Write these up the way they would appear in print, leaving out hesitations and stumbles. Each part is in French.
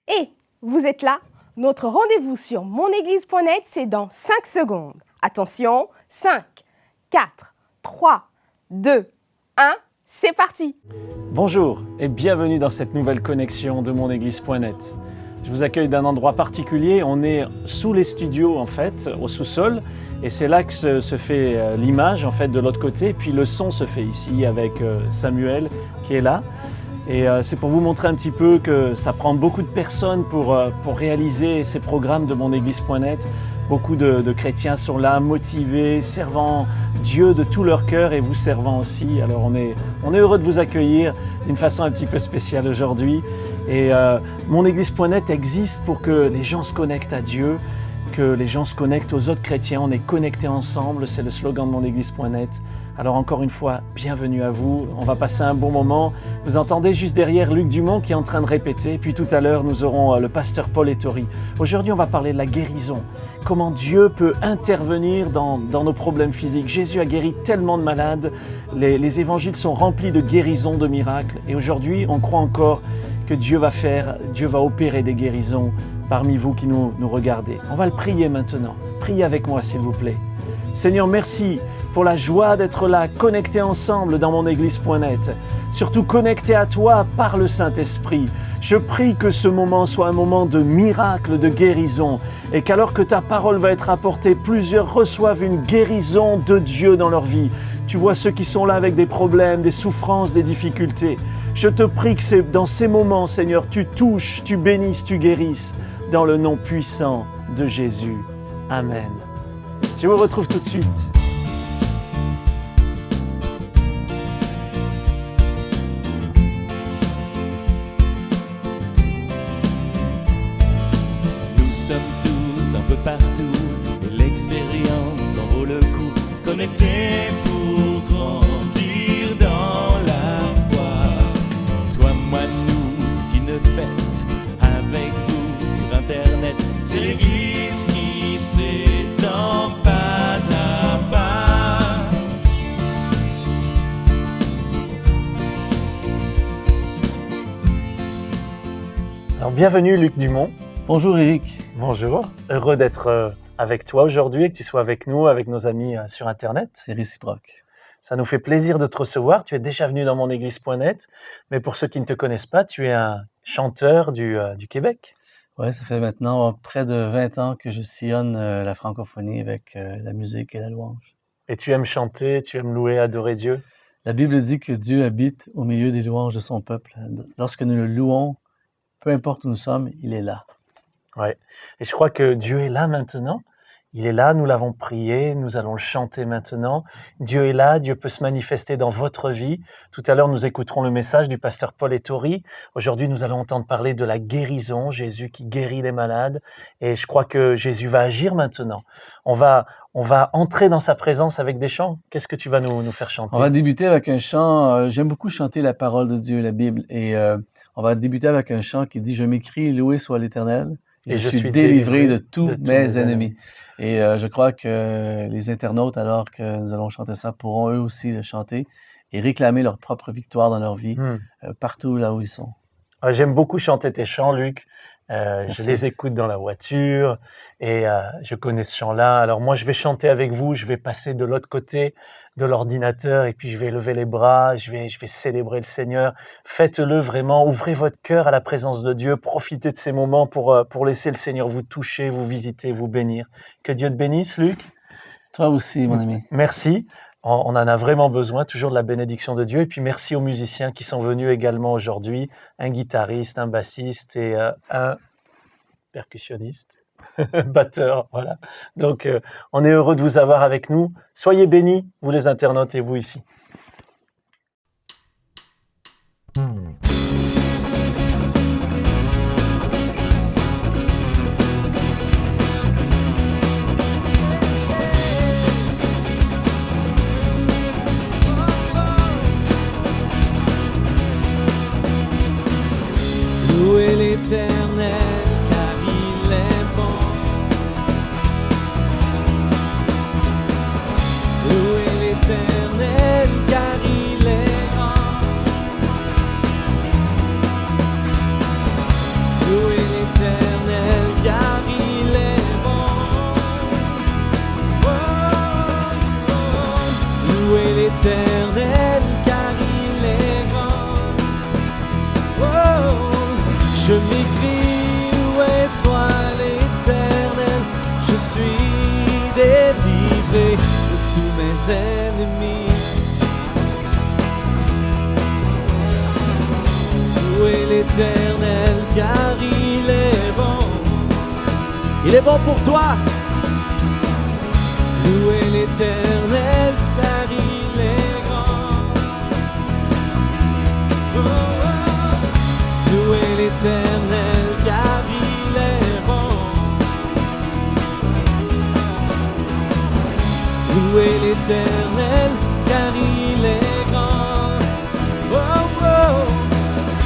Et vous êtes là? Notre rendez-vous sur monéglise.net, c'est dans 5 secondes. Attention, 5, 4, 3, 2, 1, c'est parti! Bonjour et bienvenue dans cette nouvelle connexion de monéglise.net. Je vous accueille d'un endroit particulier, on est sous les studios en fait, au sous-sol, et c'est là que se fait l'image en fait de l'autre côté, et puis le son se fait ici avec Samuel qui est là. Et c'est pour vous montrer un petit peu que ça prend beaucoup de personnes pour réaliser ces programmes de monéglise.net. Beaucoup de chrétiens sont là, motivés, servant Dieu de tout leur cœur et vous servant aussi. Alors on est heureux de vous accueillir d'une façon un petit peu spéciale aujourd'hui. Et monéglise.net existe pour que les gens se connectent à Dieu, que les gens se connectent aux autres chrétiens. On est connectés ensemble, c'est le slogan de monéglise.net. Alors encore une fois, bienvenue à vous, on va passer un bon moment. Vous entendez juste derrière Luc Dumont qui est en train de répéter, puis tout à l'heure nous aurons le pasteur Paul Ettori. Aujourd'hui on va parler de la guérison, comment Dieu peut intervenir dans nos problèmes physiques. Jésus a guéri tellement de malades, les évangiles sont remplis de guérisons, de miracles, et aujourd'hui on croit encore que Dieu va opérer des guérisons parmi vous qui nous regardez. On va le prier maintenant, priez avec moi s'il vous plaît. Seigneur, merci pour la joie d'être là, connectés ensemble dans monéglise.net, surtout connectés à toi par le Saint-Esprit. Je prie que ce moment soit un moment de miracle, de guérison, et qu'alors que ta parole va être apportée, plusieurs reçoivent une guérison de Dieu dans leur vie. Tu vois ceux qui sont là avec des problèmes, des souffrances, des difficultés. Je te prie que c'est dans ces moments, Seigneur, tu touches, tu bénisses, tu guérisses, dans le nom puissant de Jésus. Amen. Je vous retrouve tout de suite. Nous sommes tous d'un peu partout, et l'expérience en vaut le coup. Connectés pour grandir dans la foi. Toi, moi, nous, c'est une fête. Avec vous sur Internet, c'est l'Église qui s'étend pas à pas. Alors bienvenue Luc Dumont. Bonjour Eric. Bonjour, heureux d'être avec toi aujourd'hui et que tu sois avec nous, avec nos amis sur Internet. C'est réciproque. Ça nous fait plaisir de te recevoir. Tu es déjà venu dans monéglise.net, mais pour ceux qui ne te connaissent pas, tu es un chanteur du Québec. Oui, ça fait maintenant près de 20 ans que je sillonne la francophonie avec la musique et la louange. Et tu aimes chanter, tu aimes louer, adorer Dieu. La Bible dit que Dieu habite au milieu des louanges de son peuple. Lorsque nous le louons, peu importe où nous sommes, il est là. Oui, et je crois que Dieu est là maintenant. Il est là, nous l'avons prié, nous allons le chanter maintenant. Dieu est là, Dieu peut se manifester dans votre vie. Tout à l'heure, nous écouterons le message du pasteur Paul Ettori. Aujourd'hui, nous allons entendre parler de la guérison, Jésus qui guérit les malades. Et je crois que Jésus va agir maintenant. On va entrer dans sa présence avec des chants. Qu'est-ce que tu vas nous faire chanter? On va débuter avec un chant. J'aime beaucoup chanter la parole de Dieu, la Bible. Et on va débuter avec un chant qui dit « Je m'écris, loué soit l'Éternel. Et je suis délivré de tous mes ennemis. » Et je crois que les internautes, alors que nous allons chanter ça, pourront eux aussi le chanter et réclamer leur propre victoire dans leur vie, partout là où ils sont. J'aime beaucoup chanter tes chants, Luc. Je les écoute dans la voiture et je connais ce chant-là. Alors moi, je vais chanter avec vous, je vais passer de l'autre côté de l'ordinateur et puis je vais lever les bras, je vais célébrer le Seigneur. Faites-le vraiment, ouvrez votre cœur à la présence de Dieu, profitez de ces moments pour laisser le Seigneur vous toucher, vous visiter, vous bénir. Que Dieu te bénisse, Luc. Toi aussi, mon ami. Merci. On en a vraiment besoin, toujours de la bénédiction de Dieu. Et puis merci aux musiciens qui sont venus également aujourd'hui, un guitariste, un bassiste et un percussionniste. Batteur, voilà. Donc, on est heureux de vous avoir avec nous. Soyez bénis, vous les internautes et vous ici. Louez l'Éternel. Louez l'Éternel, Je m'écris, loué soit l'Éternel, je suis délivré de tous mes ennemis. Louez l'Éternel car il est bon. Il est bon pour toi. Louez l'Éternel car il est grand. Oh, oh. Louez l'Éternel car il est bon. Louez l'Éternel car il est grand. Oh, oh.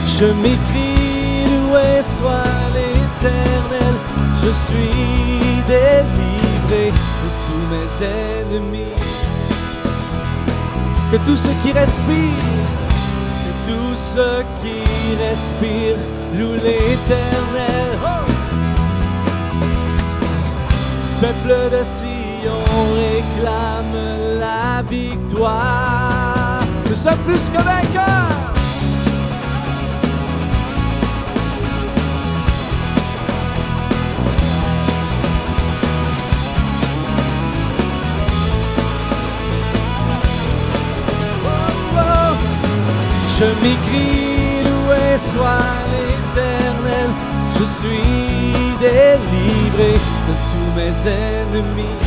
Je m'écrie, loué soit l'Éternel, je suis délivré de tous mes ennemis. Que tous ceux qui respirent, que tous ceux qui respirent, louent l'Éternel. Oh! Peuple de Sion, réclame la victoire. Nous sommes plus que vainqueurs. Je m'écris, loué soit l'Éternel, je suis délivré de tous mes ennemis.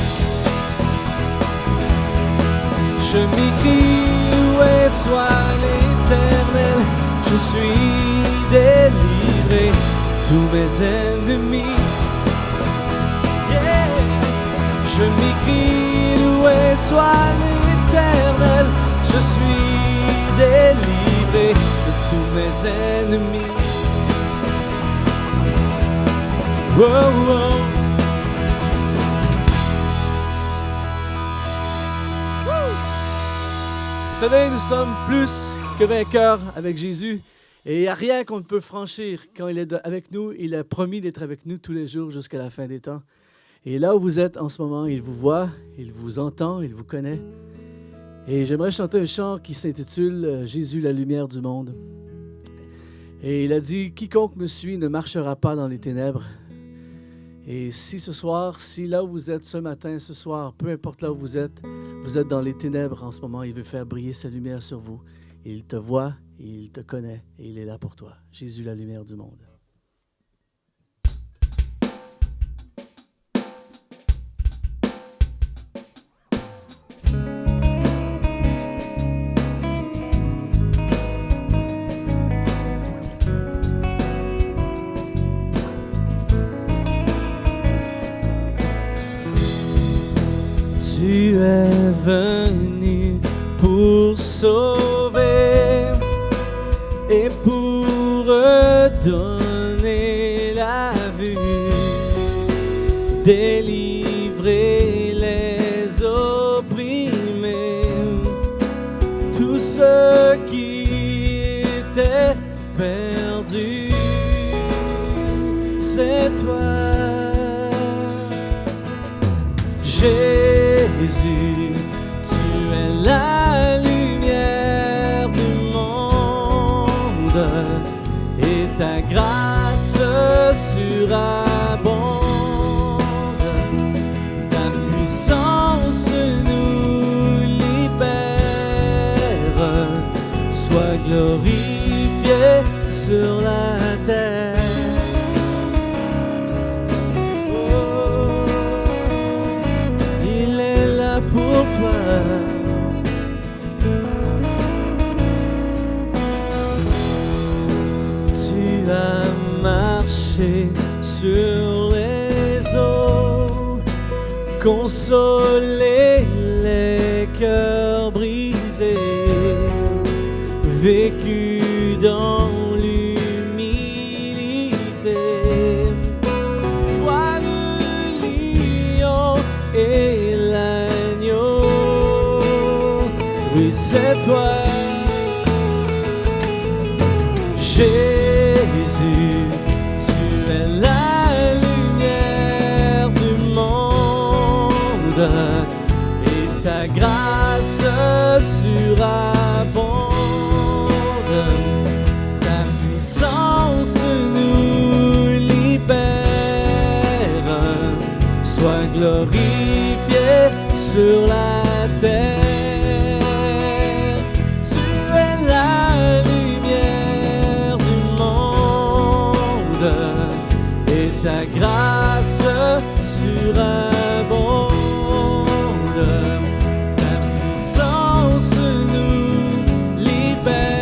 Je m'écris, loué soit l'Éternel, je suis délivré de tous mes ennemis. Yeah. Je m'écris, loué soit l'Éternel, je suis délivré de tous mes ennemis. Oh, oh. Vous savez, nous sommes plus que vainqueurs avec Jésus et il n'y a rien qu'on ne peut franchir. Quand il est avec nous, il a promis d'être avec nous tous les jours jusqu'à la fin des temps. Et là où vous êtes en ce moment, il vous voit, il vous entend, il vous connaît. Et j'aimerais chanter un chant qui s'intitule « Jésus, la lumière du monde ». Et il a dit « Quiconque me suit ne marchera pas dans les ténèbres ». Et si ce soir, si là où vous êtes ce matin, ce soir, peu importe là où vous êtes dans les ténèbres en ce moment, il veut faire briller sa lumière sur vous. Il te voit, il te connaît et il est là pour toi. Jésus, la lumière du monde. Tu es venu pour sauver et pour donner la vue, délivrer les opprimés, tous ceux qui étaient perdus, c'est toi. Jésus, tu es la lumière du monde et ta grâce surabonde. Ta puissance nous libère. Sois glorifié sur la terre. Pour toi, tu as marché sur les eaux, consolé les cœurs brisés, vécu dans l'humilité. Toi le lion et oui, c'est toi, Jésus, tu es la lumière du monde et ta grâce surabonde. Ta puissance nous glorifié sur la terre. Tu es la lumière du monde et ta grâce surabonde. Ta puissance nous libère.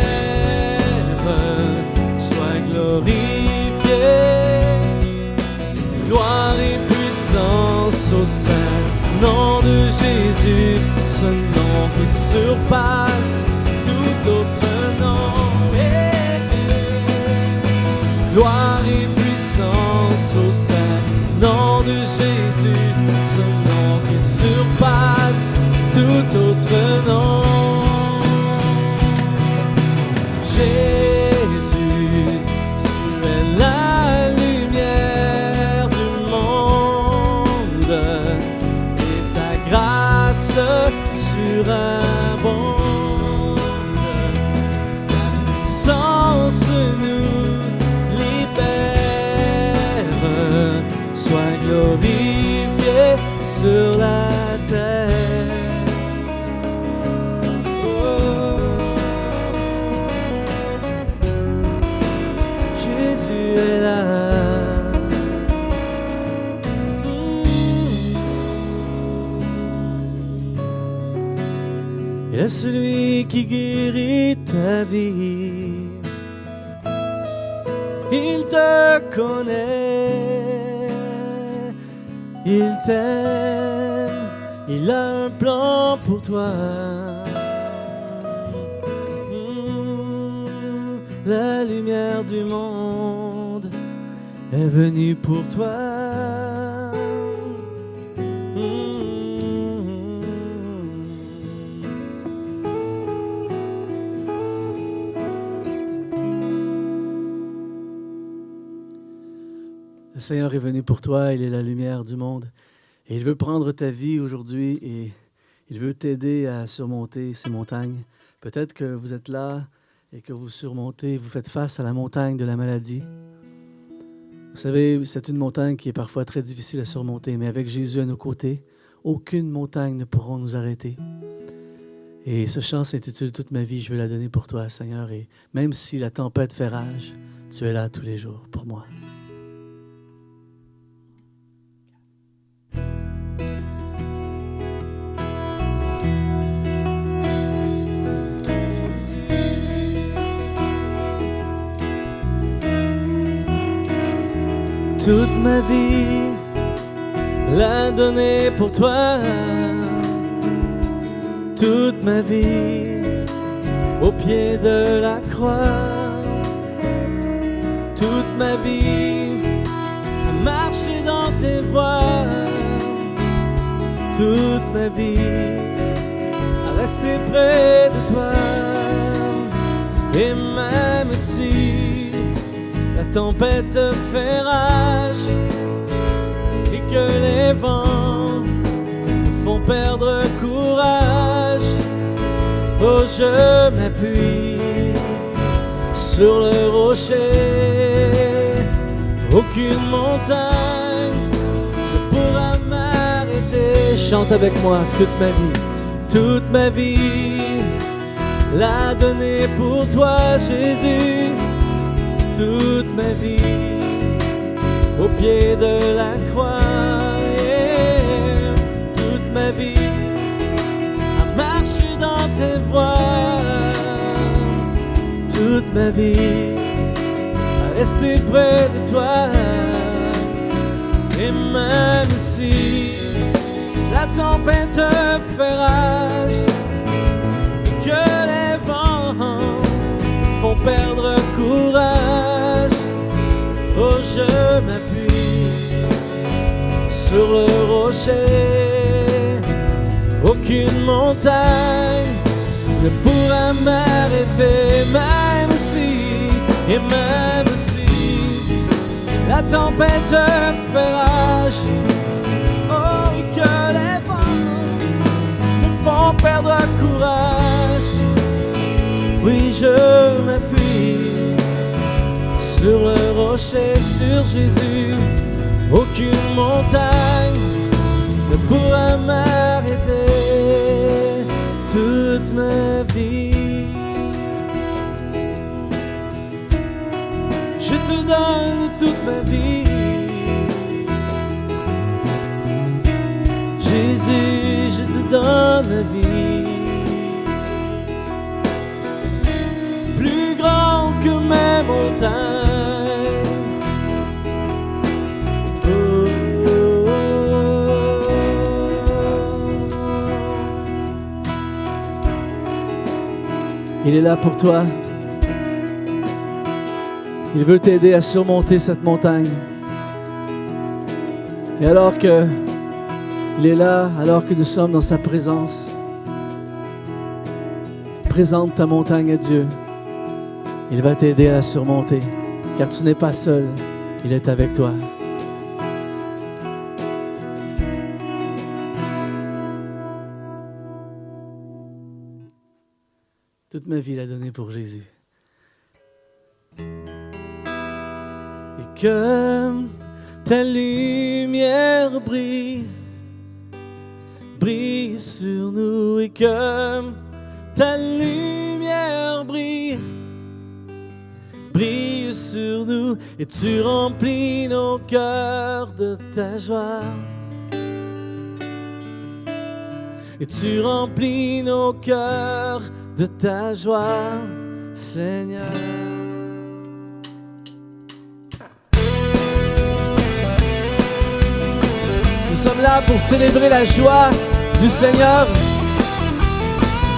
Sois glorifié. Gloire et puissance au saint nom de Jésus, ce nom qui surpasse tout autre nom. Gloire et puissance au saint nom de Jésus, ce nom qui surpasse tout autre nom. Jésus, tu es la lumière du monde et ta grâce surabonde. Ta puissance nous libère. Sois glorifié sur la terre. Oh. Jésus est là. Il est celui qui guérit ta vie. Il te connaît, il t'aime, il a un plan pour toi. La lumière du monde est venue pour toi. Le Seigneur est venu pour toi, il est la lumière du monde. Et il veut prendre ta vie aujourd'hui et il veut t'aider à surmonter ces montagnes. Peut-être que vous êtes là et que vous surmontez, vous faites face à la montagne de la maladie. Vous savez, c'est une montagne qui est parfois très difficile à surmonter, mais avec Jésus à nos côtés, aucune montagne ne pourra nous arrêter. Et ce chant s'intitule « Toute ma vie, je veux la donner pour toi, Seigneur. » Et même si la tempête fait rage, tu es là tous les jours pour moi. Toute ma vie, la donner pour toi. Toute ma vie, au pied de la croix. Toute ma vie, à marcher dans tes voies. Toute ma vie, à rester près de toi. Et même si la tempête fait rage et que les vents me font perdre courage, oh, je m'appuie sur le rocher. Aucune montagne ne pourra m'arrêter. Chante avec moi. Toute ma vie, la donner pour toi, Jésus. Toute ma vie, au pied de la croix, yeah. Toute ma vie, à marcher dans tes voies. Toute ma vie, à rester près de toi. Et même si la tempête fait rage et que les vents font perdre courage, oh, je m'appuie sur le rocher. Aucune montagne ne pourra m'arrêter, même si la tempête fait rage, oh, que les vents me font perdre courage. Oui, je m'appuie sur le rocher, sur Jésus. Aucune montagne ne pourras m'arrêter toute ma vie. Je te donne toute ma vie. Jésus, je te donne ma vie. Plus grand que mes montagnes. Oh, oh, oh. Il est là pour toi. Il veut t'aider à surmonter cette montagne. Et alors que il est là, alors que nous sommes dans sa présence, présente ta montagne à Dieu. Il va t'aider à la surmonter, car tu n'es pas seul, il est avec toi. Toute ma vie l'a donnée pour Jésus. Et que ta lumière brille, brille sur nous, et que ta lumière brille, brille sur nous, et tu remplis nos cœurs de ta joie. Et tu remplis nos cœurs de ta joie, Seigneur. Nous sommes là pour célébrer la joie du Seigneur.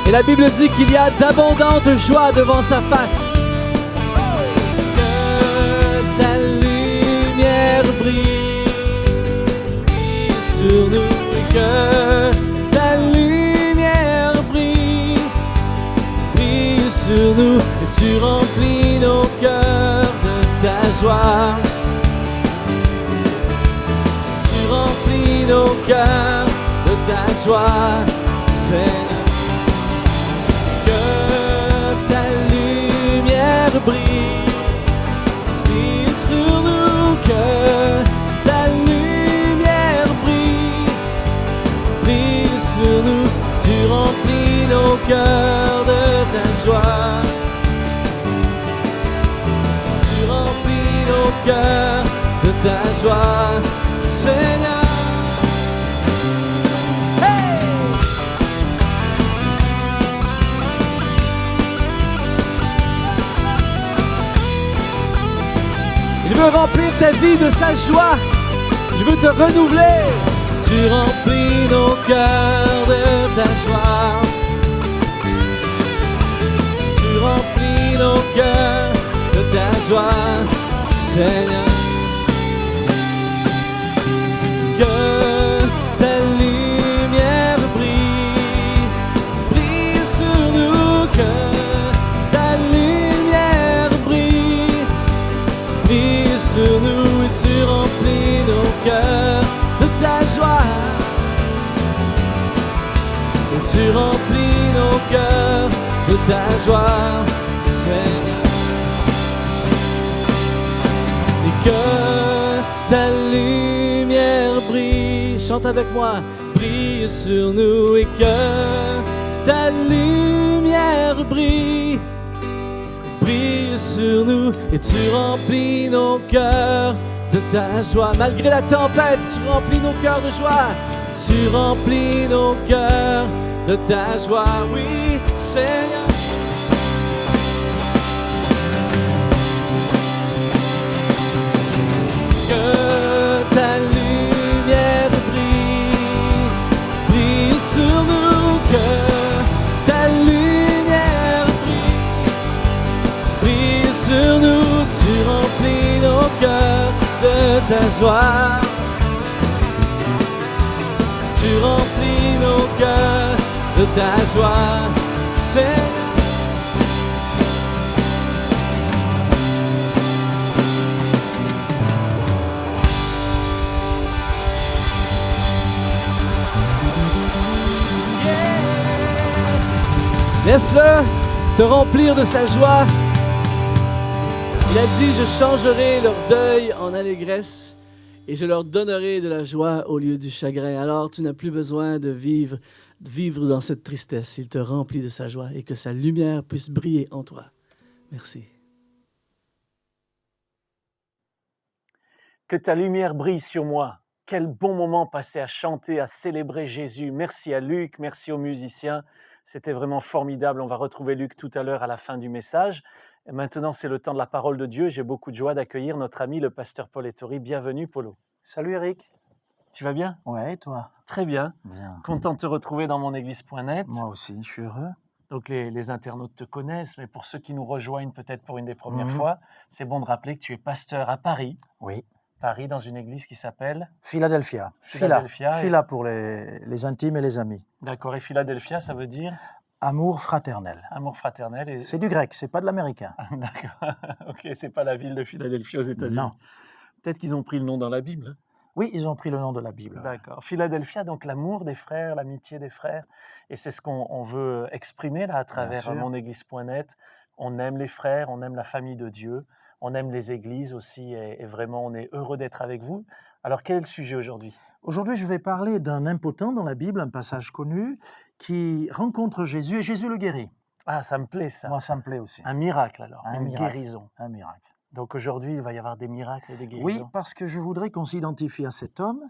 Et la Bible dit qu'il y a d'abondantes joies devant sa face. Que ta lumière brille sur nous. Que ta lumière brille sur nous. Et tu remplis nos cœurs de ta joie. Nos cœurs de ta joie, Seigneur. Que ta lumière brille, brille sur nous. Que ta lumière brille, brille sur nous. Tu remplis nos cœurs de ta joie. Tu remplis nos cœurs de ta joie, Seigneur. Il veut remplir ta vie de sa joie. Il veut te renouveler. Tu remplis nos cœurs de ta joie. Tu remplis nos cœurs de ta joie, Seigneur. Que ta lumière brille, brille sur nous. Que ta lumière brille, brille sur nous. Et tu remplis nos cœurs de ta joie. Et tu remplis nos cœurs de ta joie, Seigneur. Et que ta lumière brille, chante avec moi, brille sur nous. Et que ta lumière brille, brille sur nous. Et tu remplis nos cœurs de ta joie. Malgré la tempête, tu remplis nos cœurs de joie. Tu remplis nos cœurs de ta joie, oui, Seigneur. Que ta lumière brille, brille sur nous. Que ta lumière brille, brille sur nous. Tu remplis nos cœurs de ta joie. Tu remplis nos cœurs de ta joie, Seigneur. Laisse-le te remplir de sa joie. Il a dit, je changerai leur deuil en allégresse et je leur donnerai de la joie au lieu du chagrin. Alors tu n'as plus besoin de vivre dans cette tristesse. Il te remplit de sa joie et que sa lumière puisse briller en toi. Merci. Que ta lumière brille sur moi. Quel bon moment passé à chanter, à célébrer Jésus. Merci à Luc, merci aux musiciens. C'était vraiment formidable. On va retrouver Luc tout à l'heure à la fin du message. Et maintenant, c'est le temps de la parole de Dieu. J'ai beaucoup de joie d'accueillir notre ami, le pasteur Paul Ettori. Bienvenue, Paulo. Salut Eric. Tu vas bien? Ouais, et toi? Très bien. Bien. Content de te retrouver dans monéglise.net. Moi aussi, je suis heureux. Donc les internautes te connaissent, mais pour ceux qui nous rejoignent peut-être pour une des premières fois, c'est bon de rappeler que tu es pasteur à Paris. Oui. Paris, dans une église qui s'appelle Philadelphia. Philadelphia. Phila pour les intimes et les amis. D'accord. Et Philadelphia, ça veut dire Amour fraternel. amour fraternel. Et... C'est du grec, c'est pas de l'américain. D'accord. Ok, c'est pas la ville de Philadelphie aux États-Unis. Non. Peut-être qu'ils ont pris le nom dans la Bible. Oui, ils ont pris le nom de la Bible. D'accord. Philadelphia, donc l'amour des frères, l'amitié des frères. Et c'est ce qu'on veut exprimer là à travers monéglise.net. On aime les frères, on aime la famille de Dieu, on aime les églises aussi et vraiment on est heureux d'être avec vous. Alors quel est le sujet aujourd'hui? Aujourd'hui, je vais parler d'un impotent dans la Bible, un passage connu, qui rencontre Jésus et Jésus le guérit. Ah, ça me plaît ça. Moi, ça me plaît aussi. Un miracle alors, Un une miracle. guérison. Un miracle. Donc aujourd'hui, il va y avoir des miracles et des guérisons. Oui, parce que je voudrais qu'on s'identifie à cet homme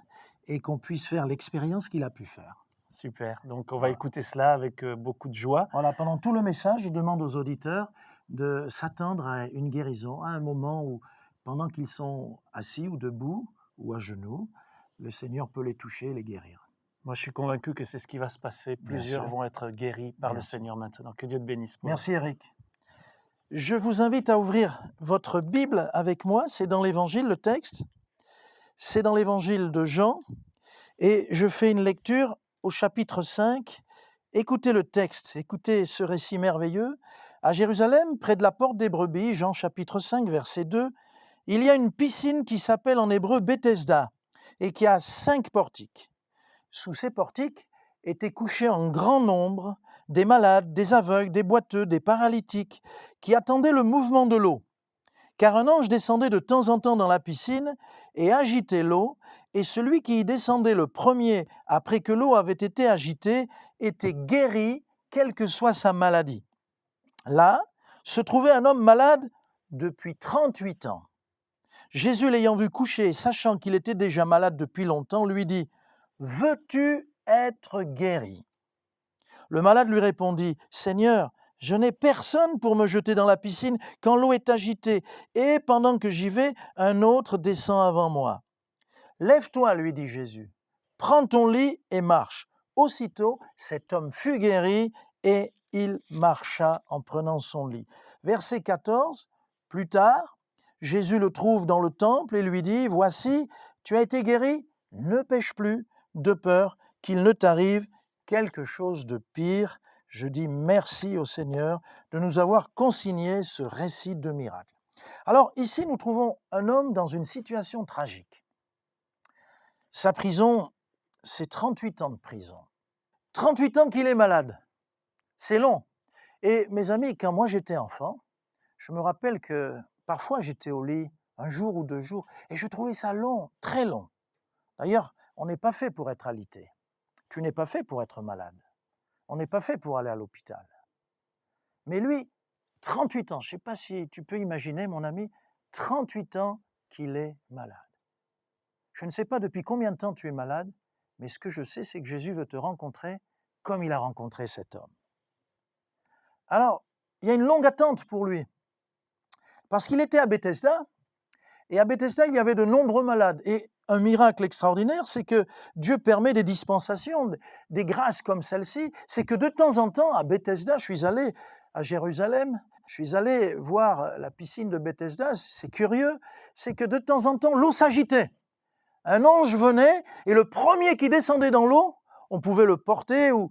et qu'on puisse faire l'expérience qu'il a pu faire. Super. Donc on va écouter cela avec beaucoup de joie. Voilà, pendant tout le message, je demande aux auditeurs de s'attendre à une guérison, à un moment où, pendant qu'ils sont assis ou debout ou à genoux, le Seigneur peut les toucher et les guérir. Moi, je suis convaincu que c'est ce qui va se passer. Plusieurs vont être guéris par le Seigneur maintenant. Que Dieu te bénisse. Merci Eric. Je vous invite à ouvrir votre Bible avec moi. C'est dans l'Évangile, le texte. C'est dans l'Évangile de Jean. Et je fais une lecture au chapitre 5. Écoutez le texte, écoutez ce récit merveilleux. À Jérusalem, près de la porte des brebis, Jean chapitre 5, verset 2, il y a une piscine qui s'appelle en hébreu Bethesda et qui a 5 portiques. Sous ces portiques étaient couchés en grand nombre des malades, des aveugles, des boiteux, des paralytiques, qui attendaient le mouvement de l'eau. Car un ange descendait de temps en temps dans la piscine et agitait l'eau, et celui qui y descendait le premier après que l'eau avait été agitée était guéri, quelle que soit sa maladie. Là se trouvait un homme malade depuis 38 ans. Jésus, l'ayant vu couché et sachant qu'il était déjà malade depuis longtemps, lui dit « Veux-tu être guéri ?» Le malade lui répondit « Seigneur, je n'ai personne pour me jeter dans la piscine quand l'eau est agitée, et pendant que j'y vais, un autre descend avant moi. » « Lève-toi, lui dit Jésus, prends ton lit et marche. » Aussitôt, cet homme fut guéri et il marcha en prenant son lit. Verset 14, plus tard, Jésus le trouve dans le temple et lui dit « Voici, tu as été guéri, ne pêche plus, de peur qu'il ne t'arrive quelque chose de pire. » Je dis merci au Seigneur de nous avoir consigné ce récit de miracle. Alors ici, nous trouvons un homme dans une situation tragique. Sa prison, c'est 38 ans de prison. 38 ans qu'il est malade. C'est long. Et mes amis, quand moi j'étais enfant, je me rappelle que parfois j'étais au lit un jour ou 2 jours et je trouvais ça long, très long. D'ailleurs, on n'est pas fait pour être alité. Tu n'es pas fait pour être malade. On n'est pas fait pour aller à l'hôpital. Mais lui, 38 ans, je ne sais pas si tu peux imaginer, mon ami, 38 ans qu'il est malade. Je ne sais pas depuis combien de temps tu es malade, mais ce que je sais, c'est que Jésus veut te rencontrer comme il a rencontré cet homme. Alors, il y a une longue attente pour lui, parce qu'il était à Bethesda, et à Bethesda, il y avait de nombreux malades. Et un miracle extraordinaire, c'est que Dieu permet des dispensations, des grâces comme celle-ci. C'est que de temps en temps, à Bethesda, je suis allé à Jérusalem, je suis allé voir la piscine de Bethesda, c'est curieux, c'est que de temps en temps, l'eau s'agitait. Un ange venait et le premier qui descendait dans l'eau, on pouvait le porter ou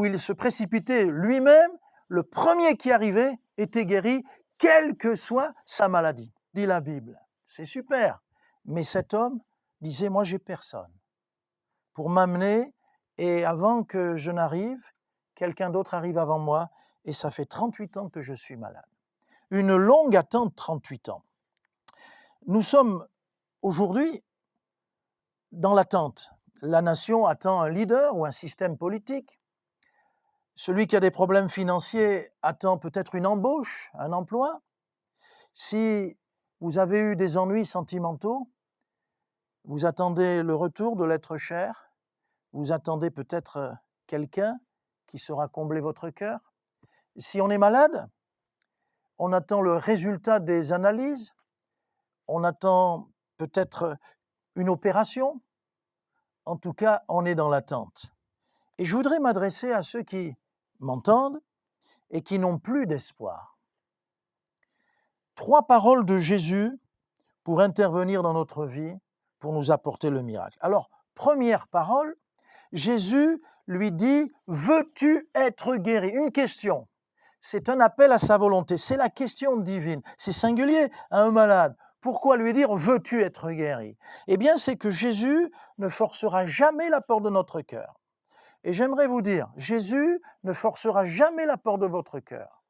il se précipitait lui-même, le premier qui arrivait était guéri, quelle que soit sa maladie, dit la Bible. C'est super, mais cet homme disait, moi j'ai personne pour m'amener et avant que je n'arrive, quelqu'un d'autre arrive avant moi et ça fait 38 ans que je suis malade. Une longue attente, 38 ans. Nous sommes aujourd'hui dans l'attente. La nation attend un leader ou un système politique. Celui qui a des problèmes financiers attend peut-être une embauche, un emploi. Si vous avez eu des ennuis sentimentaux, vous attendez le retour de l'être cher, vous attendez peut-être quelqu'un qui saura combler votre cœur. Si on est malade, on attend le résultat des analyses, on attend peut-être une opération. En tout cas, on est dans l'attente. Et je voudrais m'adresser à ceux qui m'entendent et qui n'ont plus d'espoir. 3 paroles de Jésus pour intervenir dans notre vie, pour nous apporter le miracle. Alors, première parole, Jésus lui dit « Veux-tu être guéri ?» Une question. C'est un appel à sa volonté. C'est la question divine. C'est singulier à un malade. Pourquoi lui dire « Veux-tu être guéri ?» Eh bien, c'est que Jésus ne forcera jamais la porte de notre cœur. Et j'aimerais vous dire, Jésus ne forcera jamais la porte de votre cœur.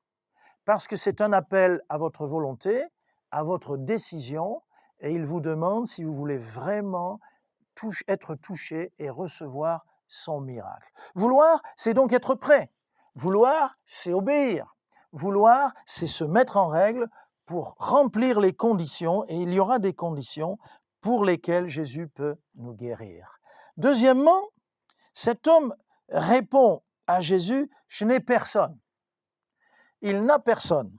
Parce que c'est un appel à votre volonté, à votre décision, et il vous demande si vous voulez vraiment être touché et recevoir son miracle. Vouloir, c'est donc être prêt. Vouloir, c'est obéir. Vouloir, c'est se mettre en règle pour remplir les conditions, et il y aura des conditions pour lesquelles Jésus peut nous guérir. Deuxièmement, cet homme répond à Jésus, « Je n'ai personne ». Il n'a personne.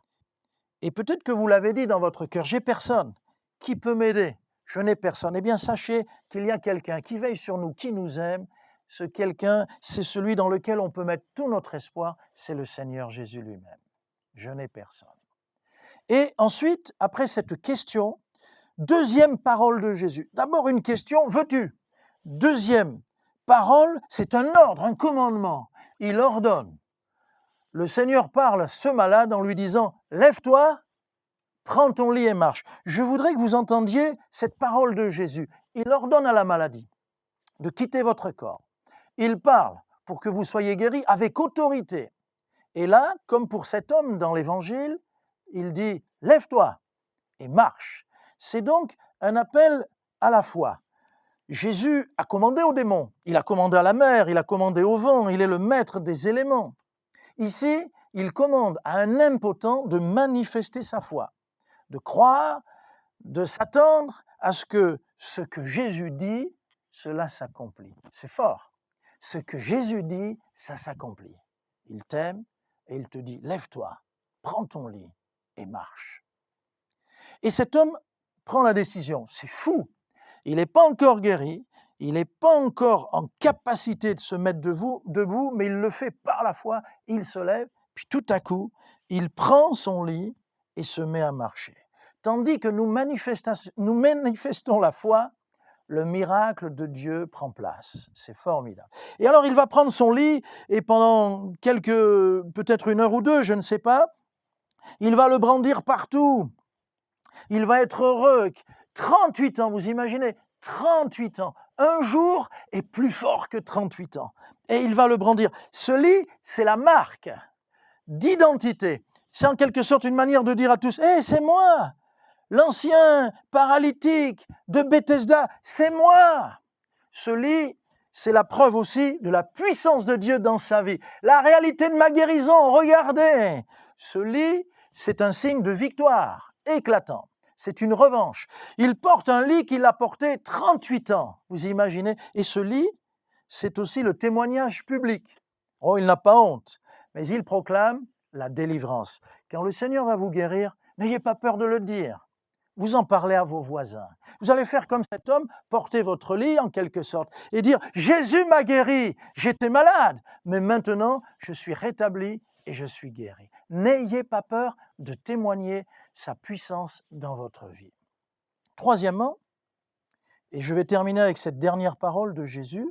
Et peut-être que vous l'avez dit dans votre cœur, « J'ai personne. Qui peut m'aider ? Je n'ai personne. » Eh bien, sachez qu'il y a quelqu'un qui veille sur nous, qui nous aime. Ce quelqu'un, c'est celui dans lequel on peut mettre tout notre espoir, c'est le Seigneur Jésus lui-même. Je n'ai personne. Et ensuite, après cette question, deuxième parole de Jésus. D'abord une question, veux-tu ? Deuxième parole, c'est un ordre, un commandement. Il ordonne. Le Seigneur parle à ce malade en lui disant, lève-toi, prends ton lit et marche. Je voudrais que vous entendiez cette parole de Jésus. Il ordonne à la maladie de quitter votre corps. Il parle pour que vous soyez guéris avec autorité. Et là, comme pour cet homme dans l'Évangile, il dit « Lève-toi et marche ». C'est donc un appel à la foi. Jésus a commandé aux démons, il a commandé à la mer, il a commandé au vent, il est le maître des éléments. Ici, il commande à un impotent de manifester sa foi, de croire, de s'attendre à ce que Jésus dit, cela s'accomplit. C'est fort. Ce que Jésus dit, ça s'accomplit. Il t'aime et il te dit, lève-toi, prends ton lit et marche. Et cet homme prend la décision. C'est fou. Il n'est pas encore guéri, il n'est pas encore en capacité de se mettre debout, mais il le fait par la foi, il se lève, puis tout à coup, il prend son lit et se met à marcher. Tandis que nous manifestons la foi, le miracle de Dieu prend place. C'est formidable. Et alors, il va prendre son lit et pendant peut-être 1 heure ou 2, je ne sais pas, il va le brandir partout. Il va être heureux. 38 ans, vous imaginez, 38 ans. Un jour est plus fort que 38 ans. Et il va le brandir. Ce lit, c'est la marque d'identité. C'est en quelque sorte une manière de dire à tous, « Hé, c'est moi ! L'ancien paralytique de Bethesda, c'est moi !» Ce lit, c'est la preuve aussi de la puissance de Dieu dans sa vie. La réalité de ma guérison, regardez. Ce lit, c'est un signe de victoire éclatant. C'est une revanche. Il porte un lit qu'il a porté 38 ans, vous imaginez. Et ce lit, c'est aussi le témoignage public. Oh, il n'a pas honte, mais il proclame la délivrance. Quand le Seigneur va vous guérir, n'ayez pas peur de le dire. Vous en parlez à vos voisins. Vous allez faire comme cet homme, porter votre lit en quelque sorte et dire « Jésus m'a guéri, j'étais malade, mais maintenant je suis rétabli et je suis guéri. » N'ayez pas peur de témoigner sa puissance dans votre vie. Troisièmement, et je vais terminer avec cette dernière parole de Jésus,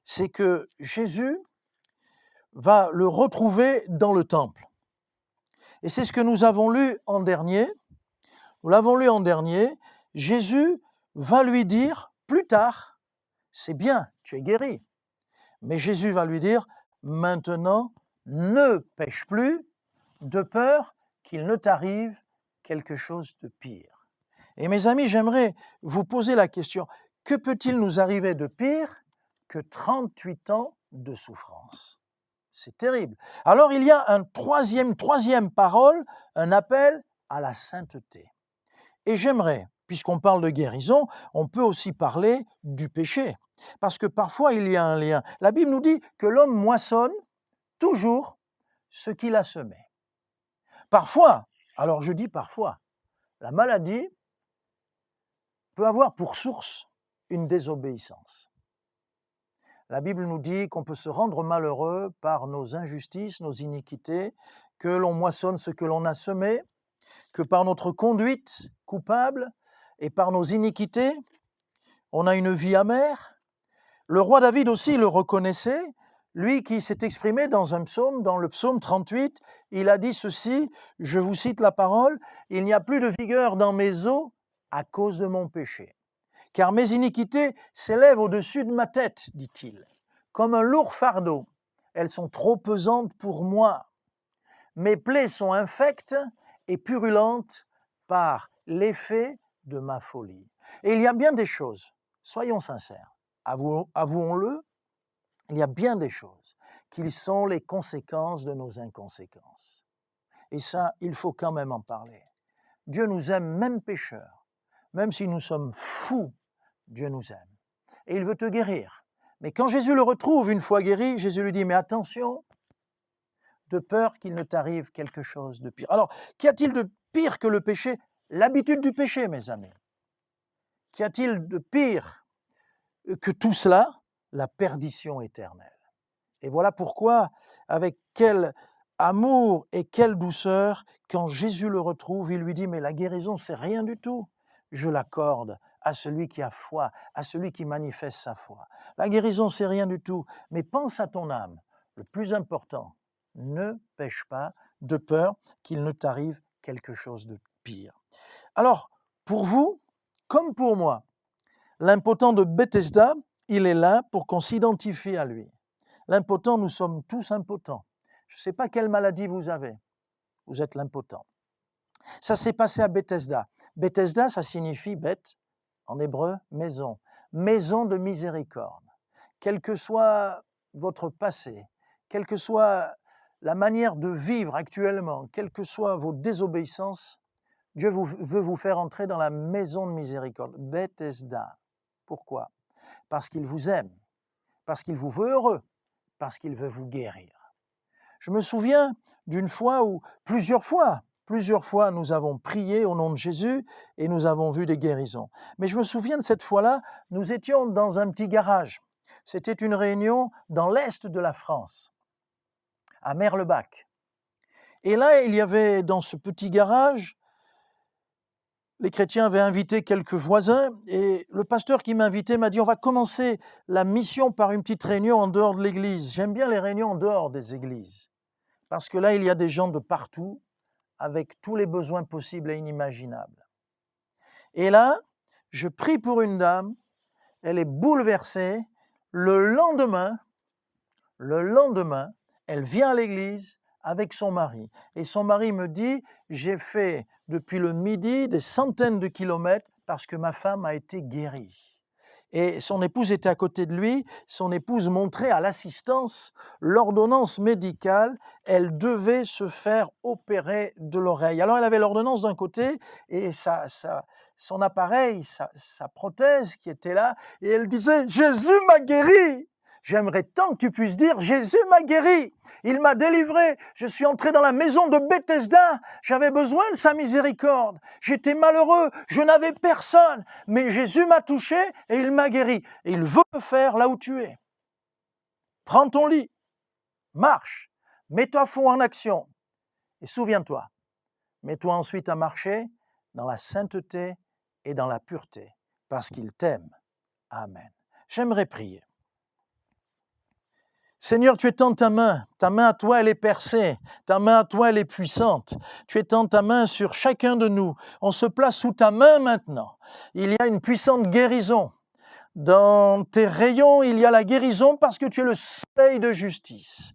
c'est que Jésus va le retrouver dans le temple. Et c'est ce que nous avons lu en dernier. Nous l'avons lu en dernier. Jésus va lui dire plus tard, c'est bien, tu es guéri. Mais Jésus va lui dire, maintenant, ne pêche plus de peur qu'il ne t'arrive quelque chose de pire. Et mes amis, j'aimerais vous poser la question, que peut-il nous arriver de pire que 38 ans de souffrance? C'est terrible. Alors il y a une troisième parole, un appel à la sainteté. Et j'aimerais, puisqu'on parle de guérison, on peut aussi parler du péché. Parce que parfois il y a un lien. La Bible nous dit que l'homme moissonne toujours ce qu'il a semé. Parfois, alors je dis parfois, la maladie peut avoir pour source une désobéissance. La Bible nous dit qu'on peut se rendre malheureux par nos injustices, nos iniquités, que l'on moissonne ce que l'on a semé, que par notre conduite coupable et par nos iniquités, on a une vie amère. Le roi David aussi le reconnaissait, lui qui s'est exprimé dans un psaume, dans le psaume 38, il a dit ceci, je vous cite la parole, « Il n'y a plus de vigueur dans mes os à cause de mon péché. Car mes iniquités s'élèvent au-dessus de ma tête, dit-il, comme un lourd fardeau. Elles sont trop pesantes pour moi. Mes plaies sont infectes et purulentes par l'effet de ma folie. » Et il y a bien des choses, soyons sincères, avouons-le, il y a bien des choses qui sont les conséquences de nos inconséquences. Et ça, il faut quand même en parler. Dieu nous aime, même pécheurs. Même si nous sommes fous, Dieu nous aime. Et il veut te guérir. Mais quand Jésus le retrouve une fois guéri, Jésus lui dit, mais attention, de peur qu'il ne t'arrive quelque chose de pire. Alors, qu'y a-t-il de pire que le péché? L'habitude du péché, mes amis. Qu'y a-t-il de pire que tout cela? La perdition éternelle. Et voilà pourquoi, avec quel amour et quelle douceur, quand Jésus le retrouve, il lui dit, mais la guérison, c'est rien du tout. Je l'accorde à celui qui a foi, à celui qui manifeste sa foi. La guérison, c'est rien du tout, mais pense à ton âme. Le plus important, ne pêche pas de peur qu'il ne t'arrive quelque chose de pire. Alors, pour vous, comme pour moi, l'impotent de Bethesda, il est là pour qu'on s'identifie à lui. L'impotent, nous sommes tous impotents. Je ne sais pas quelle maladie vous avez, vous êtes l'impotent. Ça s'est passé à Bethesda. Bethesda, ça signifie bête, en hébreu, maison. Maison de miséricorde. Quel que soit votre passé, quelle que soit la manière de vivre actuellement, quelles que soient vos désobéissances, Dieu veut vous faire entrer dans la maison de miséricorde. Bethesda. Pourquoi? Parce qu'il vous aime, parce qu'il vous veut heureux, parce qu'il veut vous guérir. Je me souviens d'une fois où, plusieurs fois, nous avons prié au nom de Jésus et nous avons vu des guérisons. Mais je me souviens de cette fois-là, nous étions dans un petit garage. C'était une réunion dans l'est de la France, à Merlebach. Et là, il y avait dans ce petit garage, les chrétiens avaient invité quelques voisins et le pasteur qui m'invitait m'a dit « On va commencer la mission par une petite réunion en dehors de l'église. » J'aime bien les réunions en dehors des églises parce que là, il y a des gens de partout avec tous les besoins possibles et inimaginables. Et là, je prie pour une dame, elle est bouleversée. Le lendemain, elle vient à l'église avec son mari. Et son mari me dit, j'ai fait depuis le midi des centaines de kilomètres parce que ma femme a été guérie. Et son épouse était à côté de lui, son épouse montrait à l'assistance l'ordonnance médicale, elle devait se faire opérer de l'oreille. Alors elle avait l'ordonnance d'un côté et son appareil, sa prothèse qui était là, et elle disait « Jésus m'a guéri !» J'aimerais tant que tu puisses dire « Jésus m'a guéri, il m'a délivré, je suis entré dans la maison de Bethesda, j'avais besoin de sa miséricorde, j'étais malheureux, je n'avais personne, mais Jésus m'a touché et il m'a guéri. Et il veut le faire là où tu es. Prends ton lit, marche, mets-toi à fond en action et souviens-toi, mets-toi ensuite à marcher dans la sainteté et dans la pureté, parce qu'il t'aime. Amen. J'aimerais prier. Seigneur, tu étends ta main à toi elle est percée, ta main à toi elle est puissante, tu étends ta main sur chacun de nous, on se place sous ta main maintenant, il y a une puissante guérison, dans tes rayons il y a la guérison parce que tu es le soleil de justice.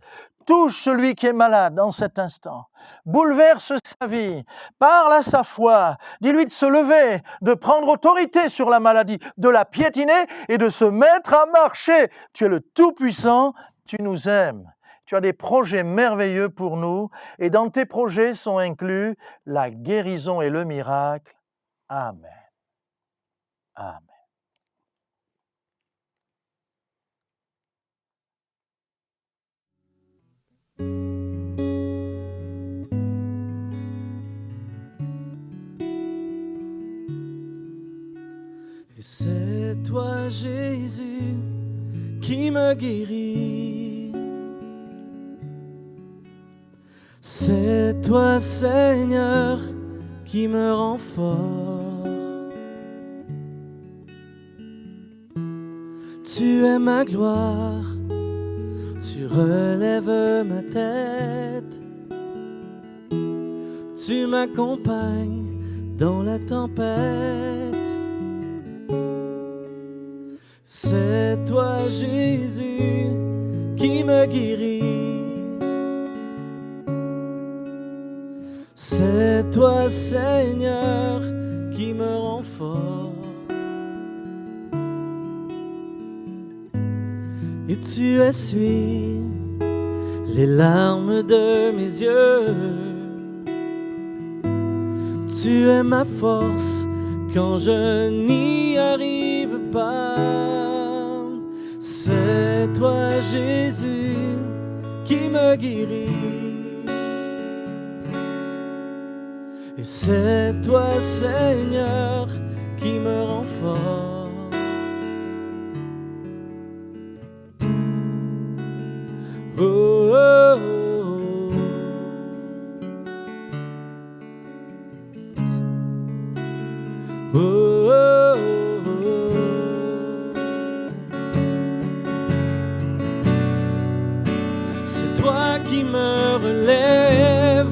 touche celui qui est malade en cet instant. Bouleverse sa vie. Parle à sa foi. Dis-lui de se lever, de prendre autorité sur la maladie, de la piétiner et de se mettre à marcher. Tu es le Tout-Puissant, tu nous aimes. Tu as des projets merveilleux pour nous et dans tes projets sont inclus la guérison et le miracle. Amen. Amen. Et c'est toi, Jésus, qui me guéris. C'est toi, Seigneur, qui me rend fort. Tu es ma gloire, tu relèves ma tête. Tu m'accompagnes dans la tempête. C'est toi, Jésus, qui me guéris. C'est toi, Seigneur, qui me rend fort. Et tu essuies les larmes de mes yeux. Tu es ma force quand je n'y arrive pas. C'est toi, Jésus, qui me guéris. Et c'est toi, Seigneur, qui me rend fort. Oh, oh, oh. Oh, oh, oh. C'est toi qui me relèves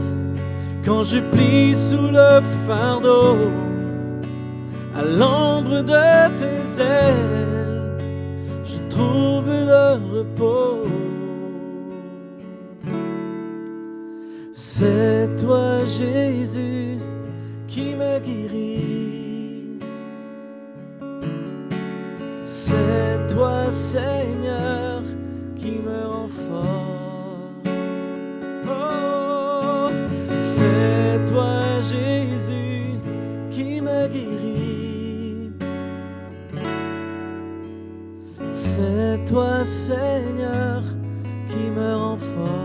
quand je plie sous le fardeau. À l'ombre de tes ailes, je trouve le repos. C'est toi, Jésus, qui me guéris. C'est toi, Seigneur, qui me rend fort. Oh, c'est toi, Jésus, qui me guéris. C'est toi, Seigneur, qui me rend fort.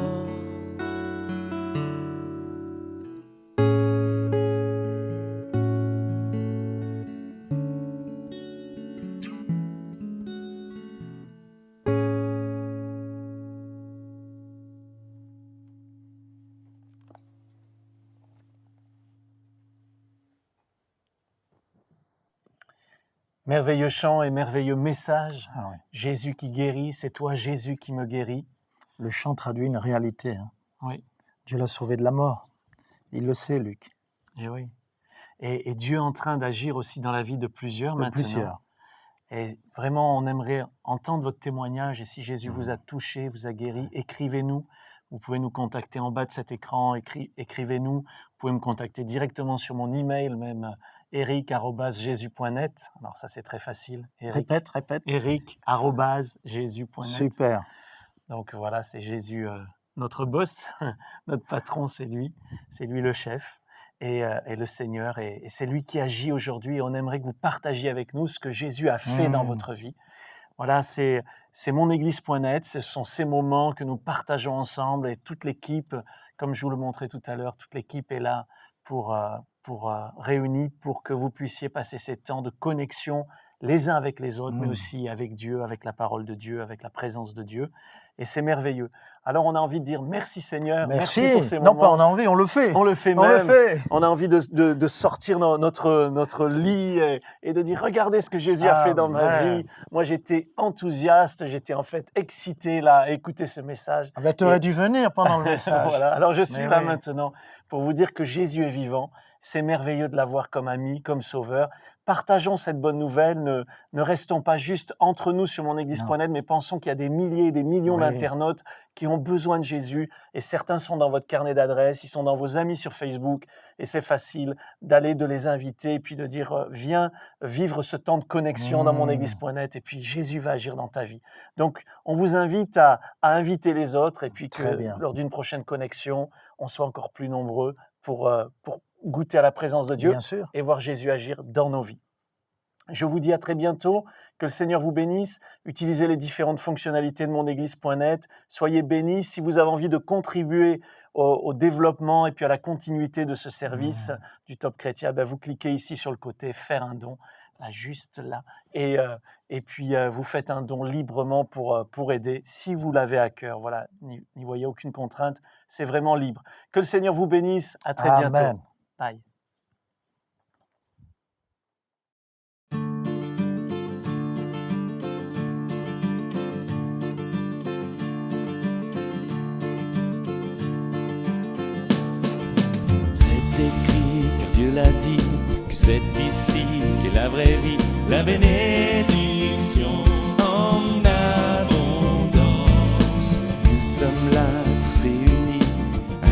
Merveilleux chant et merveilleux message. Ah oui. Jésus qui guérit, c'est toi Jésus qui me guérit. Le chant traduit une réalité. Hein. Oui, Dieu l'a sauvé de la mort. Il le sait, Luc. et oui. Et Dieu est en train d'agir aussi dans la vie de plusieurs De maintenant. plusieurs. Et vraiment, on aimerait entendre votre témoignage. Et si Jésus vous a touché, vous a guéri, écrivez-nous. Vous pouvez nous contacter en bas de cet écran. Écrivez-nous. Vous pouvez me contacter directement sur mon email, même eric@jesus.net. Alors ça, c'est très facile. Répète. eric@jesus.net. Super. Donc voilà, c'est Jésus, notre boss, notre patron, c'est lui le chef et le Seigneur, et c'est lui qui agit aujourd'hui. Et on aimerait que vous partagiez avec nous ce que Jésus a fait dans votre vie. Voilà, c'est monéglise.net, ce sont ces moments que nous partageons ensemble, et toute l'équipe, comme je vous le montrais tout à l'heure, toute l'équipe est là pour réunie pour que vous puissiez passer ces temps de connexion les uns avec les autres, mais aussi avec Dieu, avec la parole de Dieu, avec la présence de Dieu. Et c'est merveilleux. Alors, on a envie de dire merci Seigneur. Merci pour ces moments. Non, pas on a envie, on le fait. On le fait On même. le fait. On a envie de sortir notre lit et de dire regardez ce que Jésus a fait dans ma vie. Moi, j'étais enthousiaste, j'étais en fait excité là à écouter ce message. Tu aurais dû venir pendant le message. Voilà. Alors, je suis Mais là oui. maintenant pour vous dire que Jésus est vivant C'est merveilleux de l'avoir comme ami, comme sauveur. Partageons cette bonne nouvelle. Ne restons pas juste entre nous sur monéglise.net, mais pensons qu'il y a des milliers et des millions d'internautes qui ont besoin de Jésus. Et certains sont dans votre carnet d'adresses, ils sont dans vos amis sur Facebook. Et c'est facile de les inviter et puis de dire viens vivre ce temps de connexion dans monéglise.net et puis Jésus va agir dans ta vie. Donc, on vous invite à inviter les autres et puis que lors d'une prochaine connexion, on soit encore plus nombreux pour goûter à la présence de Dieu et voir Jésus agir dans nos vies. Je vous dis à très bientôt, que le Seigneur vous bénisse, utilisez les différentes fonctionnalités de monéglise.net, soyez bénis. Si vous avez envie de contribuer au développement et puis à la continuité de ce service du Top Chrétien, vous cliquez ici sur le côté « Faire un don », là, juste là, et puis vous faites un don librement pour aider, si vous l'avez à cœur. Voilà, n'y voyez aucune contrainte, c'est vraiment libre. Que le Seigneur vous bénisse, à très bientôt. Bye. C'est écrit, car Dieu l'a dit, que c'est ici qu'est la vraie vie, la bénédiction en abondance. Nous sommes là, tous réunis,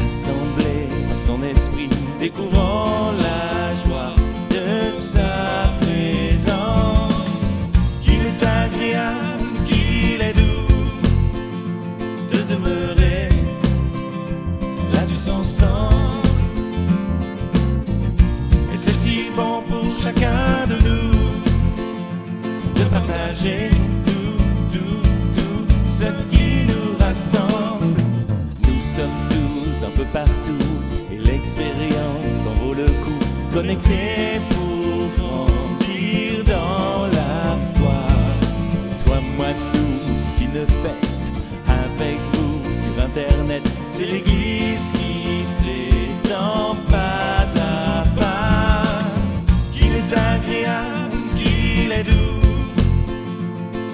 assemblés par son esprit, découvrant la joie de sa présence. Qu'il est agréable, qu'il est doux de demeurer là tous ensemble. Et c'est si bon pour chacun de nous de partager tout ce qui nous rassemble. Nous sommes tous d'un peu partout et l'expérience en vaut le coup. Connectés pour grandir dans la foi. Toi, moi, nous, c'est une fête avec vous sur Internet. C'est l'Église qui s'étend pas à pas. Qu'il est agréable, qu'il est doux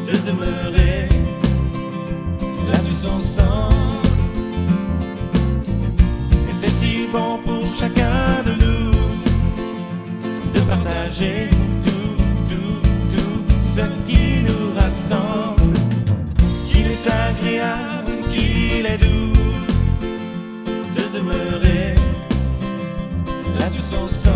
de demeurer là tous ensemble. Et c'est si bon pour chacun de nous de partager tout ce qui nous rassemble. Qu'il est agréable, qu'il est doux de demeurer là tous ensemble.